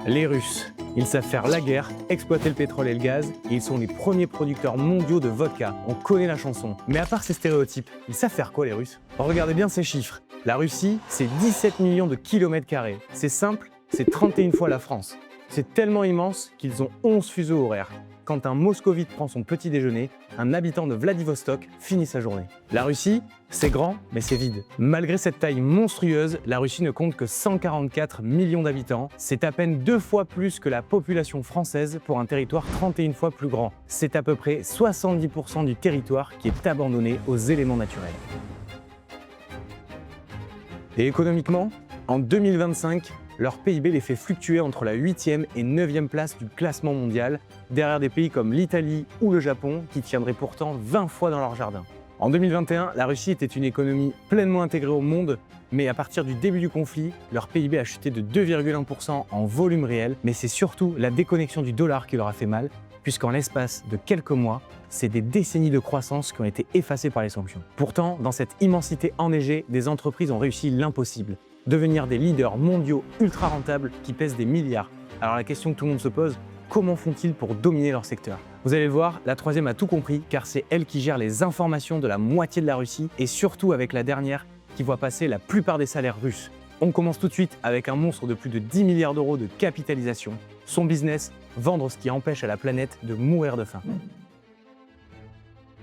Les Russes, ils savent faire la guerre, exploiter le pétrole et le gaz, et ils sont les premiers producteurs mondiaux de vodka. On connaît la chanson. Mais à part ces stéréotypes, ils savent faire quoi les Russes? Regardez bien ces chiffres. La Russie, c'est 17 millions de kilomètres carrés. C'est simple, c'est 31 fois la France. C'est tellement immense qu'ils ont 11 fuseaux horaires. Quand un moscovite prend son petit déjeuner, un habitant de Vladivostok finit sa journée. La Russie, c'est grand, mais c'est vide. Malgré cette taille monstrueuse, la Russie ne compte que 144 millions d'habitants. C'est à peine 2 fois plus que la population française pour un territoire 31 fois plus grand. C'est à peu près 70% du territoire qui est abandonné aux éléments naturels. Et économiquement, en 2025, leur PIB les fait fluctuer entre la 8e et 9e place du classement mondial, derrière des pays comme l'Italie ou le Japon, qui tiendraient pourtant 20 fois dans leur jardin. En 2021, la Russie était une économie pleinement intégrée au monde, mais à partir du début du conflit, leur PIB a chuté de 2,1% en volume réel, mais c'est surtout la déconnexion du dollar qui leur a fait mal, puisqu'en l'espace de quelques mois, c'est des décennies de croissance qui ont été effacées par les sanctions. Pourtant, dans cette immensité enneigée, des entreprises ont réussi l'impossible. Devenir des leaders mondiaux ultra rentables qui pèsent des milliards. Alors la question que tout le monde se pose, comment font-ils pour dominer leur secteur? Vous allez le voir, la troisième a tout compris car c'est elle qui gère les informations de la moitié de la Russie et surtout avec la dernière qui voit passer la plupart des salaires russes. On commence tout de suite avec un monstre de plus de 10 milliards d'euros de capitalisation. Son business, vendre ce qui empêche à la planète de mourir de faim.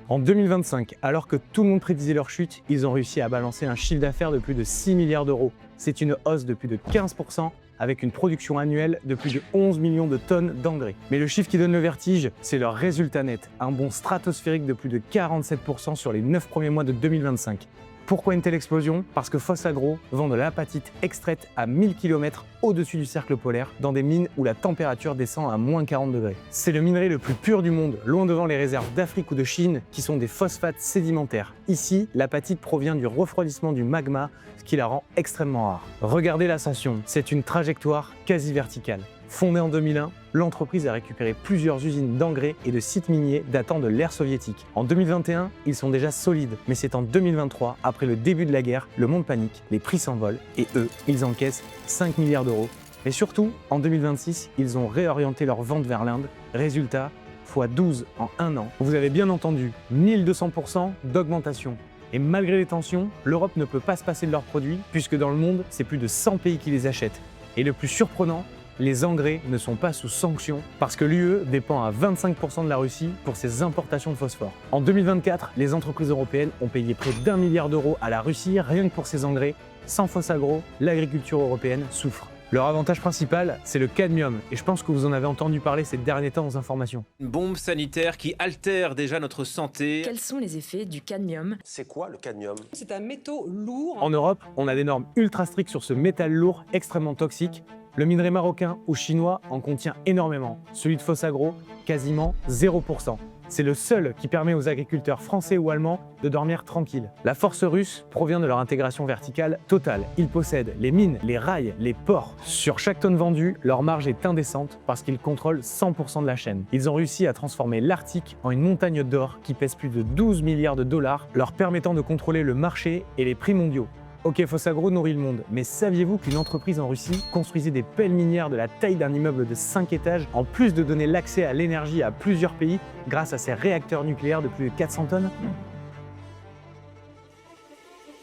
En 2025, alors que tout le monde prédisait leur chute, ils ont réussi à balancer un chiffre d'affaires de plus de 6 milliards d'euros. C'est une hausse de plus de 15% avec une production annuelle de plus de 11 millions de tonnes d'engrais. Mais le chiffre qui donne le vertige, c'est leur résultat net, un bond stratosphérique de plus de 47% sur les 9 premiers mois de 2025. Pourquoi une telle explosion? Parce que Fosagro vend de l'apatite extraite à 1000 km au-dessus du cercle polaire, dans des mines où la température descend à moins 40 degrés. C'est le minerai le plus pur du monde, loin devant les réserves d'Afrique ou de Chine, qui sont des phosphates sédimentaires. Ici, l'apatite provient du refroidissement du magma, ce qui la rend extrêmement rare. Regardez l'ascension, c'est une trajectoire quasi verticale. Fondée en 2001, l'entreprise a récupéré plusieurs usines d'engrais et de sites miniers datant de l'ère soviétique. En 2021, ils sont déjà solides, mais c'est en 2023, après le début de la guerre, le monde panique, les prix s'envolent et eux, ils encaissent 5 milliards d'euros. Mais surtout, en 2026, ils ont réorienté leur vente vers l'Inde. Résultat, x12 en un an. Vous avez bien entendu, 1200% d'augmentation. Et malgré les tensions, l'Europe ne peut pas se passer de leurs produits, puisque dans le monde, c'est plus de 100 pays qui les achètent. Et le plus surprenant, les engrais ne sont pas sous sanction parce que l'UE dépend à 25% de la Russie pour ses importations de phosphore. En 2024, les entreprises européennes ont payé près d'1 milliard d'euros à la Russie rien que pour ces engrais. Sans Fosagro, l'agriculture européenne souffre. Leur avantage principal, c'est le cadmium, et je pense que vous en avez entendu parler ces derniers temps aux informations. Une bombe sanitaire qui altère déjà notre santé. Quels sont les effets du cadmium? C'est quoi le cadmium? C'est un métaux lourd. En Europe, on a des normes ultra strictes sur ce métal lourd extrêmement toxique. Le minerai marocain ou chinois en contient énormément. Celui de Fosagro, quasiment 0%. C'est le seul qui permet aux agriculteurs français ou allemands de dormir tranquilles. La force russe provient de leur intégration verticale totale. Ils possèdent les mines, les rails, les ports. Sur chaque tonne vendue, leur marge est indécente parce qu'ils contrôlent 100% de la chaîne. Ils ont réussi à transformer l'Arctique en une montagne d'or qui pèse plus de 12 milliards de dollars, leur permettant de contrôler le marché et les prix mondiaux. Ok, Fosagro nourrit le monde, mais saviez-vous qu'une entreprise en Russie construisait des pelles minières de la taille d'un immeuble de 5 étages, en plus de donner l'accès à l'énergie à plusieurs pays grâce à ses réacteurs nucléaires de plus de 400 tonnes?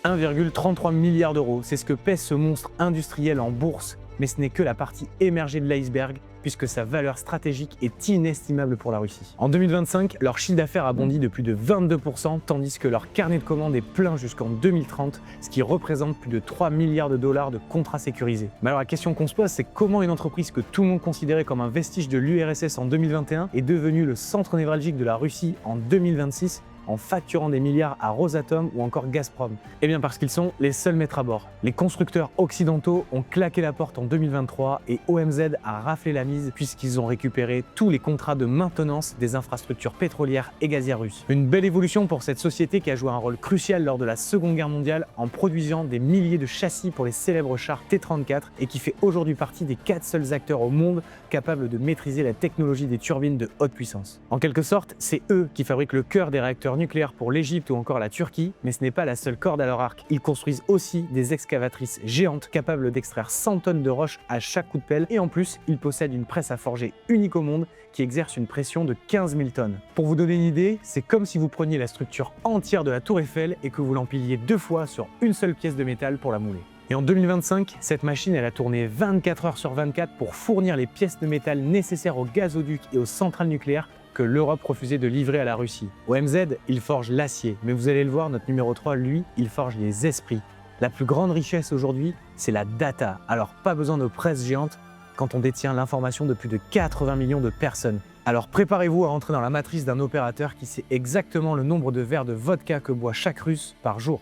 1,33 milliard d'euros, c'est ce que pèse ce monstre industriel en bourse, mais ce n'est que la partie émergée de l'iceberg, puisque sa valeur stratégique est inestimable pour la Russie. En 2025, leur chiffre d'affaires a bondi de plus de 22%, tandis que leur carnet de commandes est plein jusqu'en 2030, ce qui représente plus de 3 milliards de dollars de contrats sécurisés. Mais alors la question qu'on se pose, c'est comment une entreprise que tout le monde considérait comme un vestige de l'URSS en 2021 est devenue le centre névralgique de la Russie en 2026, en facturant des milliards à Rosatom ou encore Gazprom? Eh bien parce qu'ils sont les seuls maîtres à bord. Les constructeurs occidentaux ont claqué la porte en 2023 et OMZ a raflé la mise puisqu'ils ont récupéré tous les contrats de maintenance des infrastructures pétrolières et gazières russes. Une belle évolution pour cette société qui a joué un rôle crucial lors de la Seconde Guerre mondiale en produisant des milliers de châssis pour les célèbres chars T-34 et qui fait aujourd'hui partie des 4 seuls acteurs au monde capables de maîtriser la technologie des turbines de haute puissance. En quelque sorte, c'est eux qui fabriquent le cœur des réacteurs réacteurs nucléaires pour l'Égypte ou encore la Turquie, mais ce n'est pas la seule corde à leur arc. Ils construisent aussi des excavatrices géantes capables d'extraire 100 tonnes de roches à chaque coup de pelle, et en plus, ils possèdent une presse à forger unique au monde qui exerce une pression de 15 000 tonnes. Pour vous donner une idée, c'est comme si vous preniez la structure entière de la Tour Eiffel et que vous l'empiliez 2 fois sur une seule pièce de métal pour la mouler. Et en 2025, cette machine elle a tourné 24 heures sur 24 pour fournir les pièces de métal nécessaires aux gazoducs et aux centrales nucléaires que l'Europe refusait de livrer à la Russie. OMZ, il forge l'acier, mais vous allez le voir, notre numéro 3, lui, il forge les esprits. La plus grande richesse aujourd'hui, c'est la data. Alors pas besoin de presse géante quand on détient l'information de plus de 80 millions de personnes. Alors préparez-vous à rentrer dans la matrice d'un opérateur qui sait exactement le nombre de verres de vodka que boit chaque Russe par jour.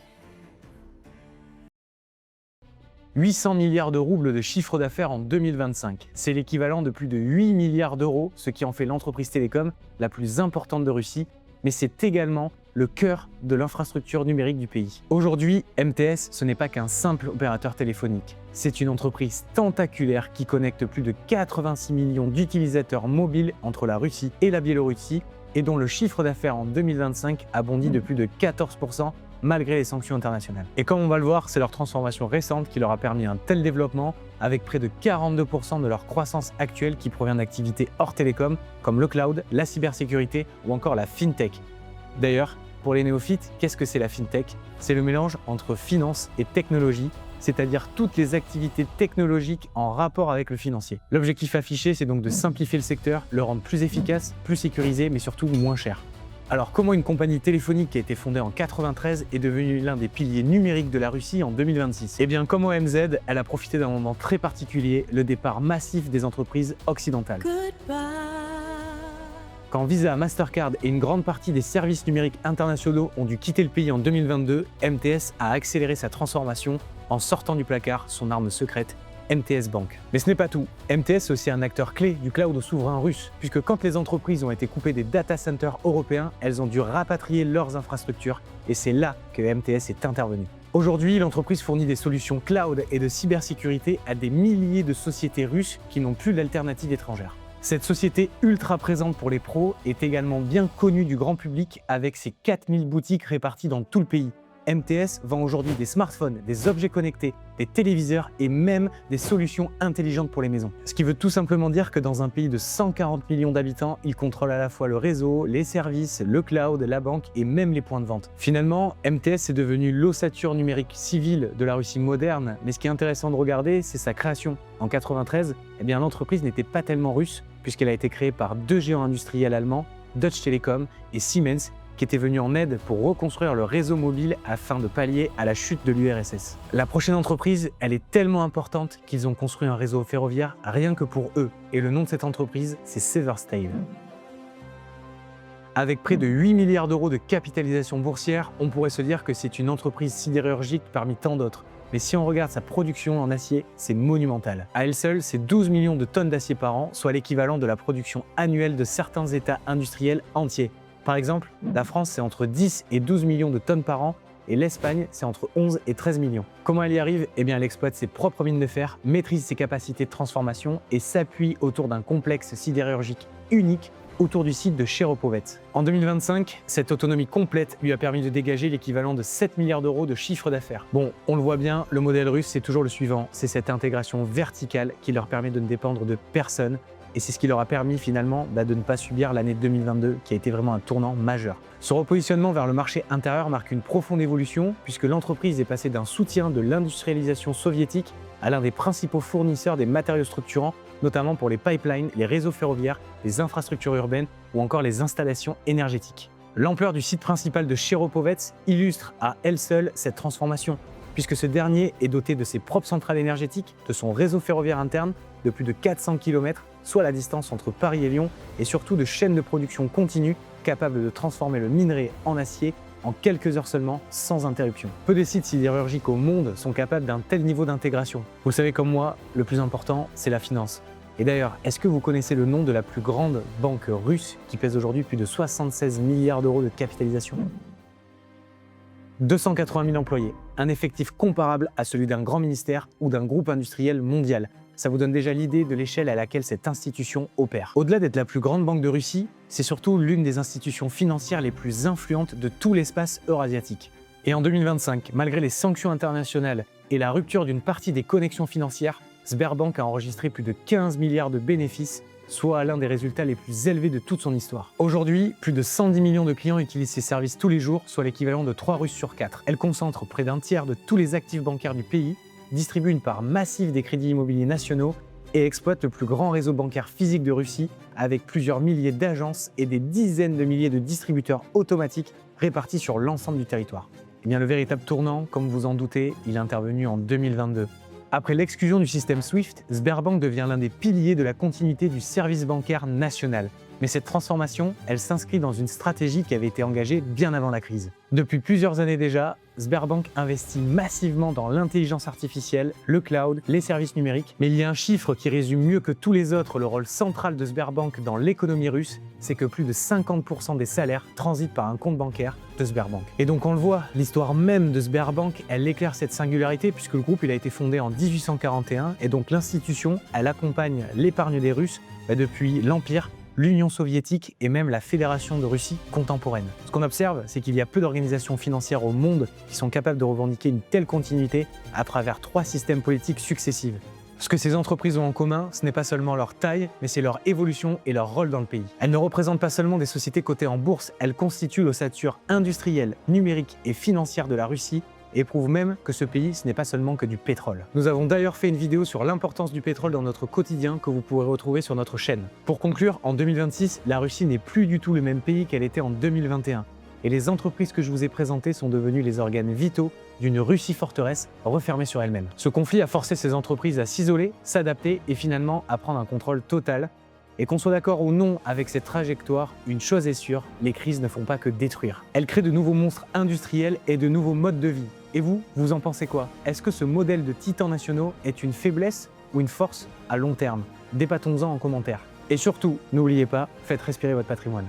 800 milliards de roubles de chiffre d'affaires en 2025. C'est l'équivalent de plus de 8 milliards d'euros, ce qui en fait l'entreprise télécom la plus importante de Russie, mais c'est également le cœur de l'infrastructure numérique du pays. Aujourd'hui, MTS, ce n'est pas qu'un simple opérateur téléphonique. C'est une entreprise tentaculaire qui connecte plus de 86 millions d'utilisateurs mobiles entre la Russie et la Biélorussie et dont le chiffre d'affaires en 2025 a bondi de plus de 14% malgré les sanctions internationales. Et comme on va le voir, c'est leur transformation récente qui leur a permis un tel développement, avec près de 42% de leur croissance actuelle qui provient d'activités hors télécom, comme le cloud, la cybersécurité ou encore la fintech. D'ailleurs, pour les néophytes, qu'est-ce que c'est la fintech? C'est le mélange entre finance et technologie, c'est-à-dire toutes les activités technologiques en rapport avec le financier. L'objectif affiché, c'est donc de simplifier le secteur, le rendre plus efficace, plus sécurisé, mais surtout moins cher. Alors comment une compagnie téléphonique qui a été fondée en 1993 est devenue l'un des piliers numériques de la Russie en 2026? Eh bien comme OMZ, elle a profité d'un moment très particulier, le départ massif des entreprises occidentales. Quand Visa, Mastercard et une grande partie des services numériques internationaux ont dû quitter le pays en 2022, MTS a accéléré sa transformation en sortant du placard son arme secrète, MTS Bank. Mais ce n'est pas tout. MTS est aussi un acteur clé du cloud souverain russe, puisque quand les entreprises ont été coupées des data centers européens, elles ont dû rapatrier leurs infrastructures, et c'est là que MTS est intervenu. Aujourd'hui, l'entreprise fournit des solutions cloud et de cybersécurité à des milliers de sociétés russes qui n'ont plus d'alternative étrangère. Cette société ultra présente pour les pros est également bien connue du grand public avec ses 4000 boutiques réparties dans tout le pays. MTS vend aujourd'hui des smartphones, des objets connectés, des téléviseurs et même des solutions intelligentes pour les maisons. Ce qui veut tout simplement dire que dans un pays de 140 millions d'habitants, il contrôle à la fois le réseau, les services, le cloud, la banque et même les points de vente. Finalement, MTS est devenu l'ossature numérique civile de la Russie moderne, mais ce qui est intéressant de regarder, c'est sa création. En 1993, l'entreprise n'était pas tellement russe puisqu'elle a été créée par 2 géants industriels allemands, Deutsche Telekom et Siemens, qui étaient venus en aide pour reconstruire le réseau mobile afin de pallier à la chute de l'URSS. La prochaine entreprise, elle est tellement importante qu'ils ont construit un réseau ferroviaire rien que pour eux. Et le nom de cette entreprise, c'est Severstale. Avec près de 8 milliards d'euros de capitalisation boursière, on pourrait se dire que c'est une entreprise sidérurgique parmi tant d'autres. Mais si on regarde sa production en acier, c'est monumental. À elle seule, c'est 12 millions de tonnes d'acier par an, soit l'équivalent de la production annuelle de certains États industriels entiers. Par exemple, la France, c'est entre 10 et 12 millions de tonnes par an, et l'Espagne, c'est entre 11 et 13 millions. Comment elle y arrive? Eh bien, elle exploite ses propres mines de fer, maîtrise ses capacités de transformation et s'appuie autour d'un complexe sidérurgique unique autour du site de Cherepovets. En 2025, cette autonomie complète lui a permis de dégager l'équivalent de 7 milliards d'euros de chiffre d'affaires. Bon, on le voit bien, le modèle russe, c'est toujours le suivant, c'est cette intégration verticale qui leur permet de ne dépendre de personne. Et c'est ce qui leur a permis finalement de ne pas subir l'année 2022 qui a été vraiment un tournant majeur. Ce repositionnement vers le marché intérieur marque une profonde évolution puisque l'entreprise est passée d'un soutien de l'industrialisation soviétique à l'un des principaux fournisseurs des matériaux structurants, notamment pour les pipelines, les réseaux ferroviaires, les infrastructures urbaines ou encore les installations énergétiques. L'ampleur du site principal de Cherepovets illustre à elle seule cette transformation, puisque ce dernier est doté de ses propres centrales énergétiques, de son réseau ferroviaire interne, de plus de 400 km, soit la distance entre Paris et Lyon, et surtout de chaînes de production continues capables de transformer le minerai en acier en quelques heures seulement, sans interruption. Peu de sites sidérurgiques au monde sont capables d'un tel niveau d'intégration. Vous savez comme moi, le plus important, c'est la finance. Et d'ailleurs, est-ce que vous connaissez le nom de la plus grande banque russe qui pèse aujourd'hui plus de 76 milliards d'euros de capitalisation ? 280 000 employés, un effectif comparable à celui d'un grand ministère ou d'un groupe industriel mondial. ça vous donne déjà l'idée de l'échelle à laquelle cette institution opère. Au-delà d'être la plus grande banque de Russie, c'est surtout l'une des institutions financières les plus influentes de tout l'espace eurasiatique. Et en 2025, malgré les sanctions internationales et la rupture d'une partie des connexions financières, Sberbank a enregistré plus de 15 milliards de bénéfices, soit l'un des résultats les plus élevés de toute son histoire. Aujourd'hui, plus de 110 millions de clients utilisent ses services tous les jours, soit l'équivalent de 3 Russes sur 4. Elle concentre près d'un tiers de tous les actifs bancaires du pays, distribue une part massive des crédits immobiliers nationaux et exploite le plus grand réseau bancaire physique de Russie avec plusieurs milliers d'agences et des dizaines de milliers de distributeurs automatiques répartis sur l'ensemble du territoire. Eh bien, le véritable tournant, comme vous en doutez, il est intervenu en 2022. Après l'exclusion du système SWIFT, Sberbank devient l'un des piliers de la continuité du service bancaire national. Mais cette transformation, elle s'inscrit dans une stratégie qui avait été engagée bien avant la crise. Depuis plusieurs années déjà, Sberbank investit massivement dans l'intelligence artificielle, le cloud, les services numériques. Mais il y a un chiffre qui résume mieux que tous les autres le rôle central de Sberbank dans l'économie russe, c'est que plus de 50% des salaires transitent par un compte bancaire de Sberbank. Et donc on le voit, l'histoire même de Sberbank, elle éclaire cette singularité puisque le groupe il a été fondé en 1841 et donc l'institution, elle accompagne l'épargne des Russes depuis l'Empire, l'Union soviétique et même la Fédération de Russie contemporaine. Ce qu'on observe, c'est qu'il y a peu d'organisations financières au monde qui sont capables de revendiquer une telle continuité à travers 3 systèmes politiques successifs. Ce que ces entreprises ont en commun, ce n'est pas seulement leur taille, mais c'est leur évolution et leur rôle dans le pays. Elles ne représentent pas seulement des sociétés cotées en bourse, elles constituent l'ossature industrielle, numérique et financière de la Russie et prouvent même que ce pays, ce n'est pas seulement que du pétrole. Nous avons d'ailleurs fait une vidéo sur l'importance du pétrole dans notre quotidien que vous pourrez retrouver sur notre chaîne. Pour conclure, en 2026, la Russie n'est plus du tout le même pays qu'elle était en 2021. Et les entreprises que je vous ai présentées sont devenues les organes vitaux d'une Russie forteresse refermée sur elle-même. Ce conflit a forcé ces entreprises à s'isoler, s'adapter et finalement à prendre un contrôle total. Et qu'on soit d'accord ou non avec cette trajectoire, une chose est sûre, les crises ne font pas que détruire. Elles créent de nouveaux monstres industriels et de nouveaux modes de vie. Et vous en pensez quoi? Est-ce que ce modèle de titans nationaux est une faiblesse ou une force à long terme? Débattons-en en commentaire. Et surtout, n'oubliez pas, faites respirer votre patrimoine.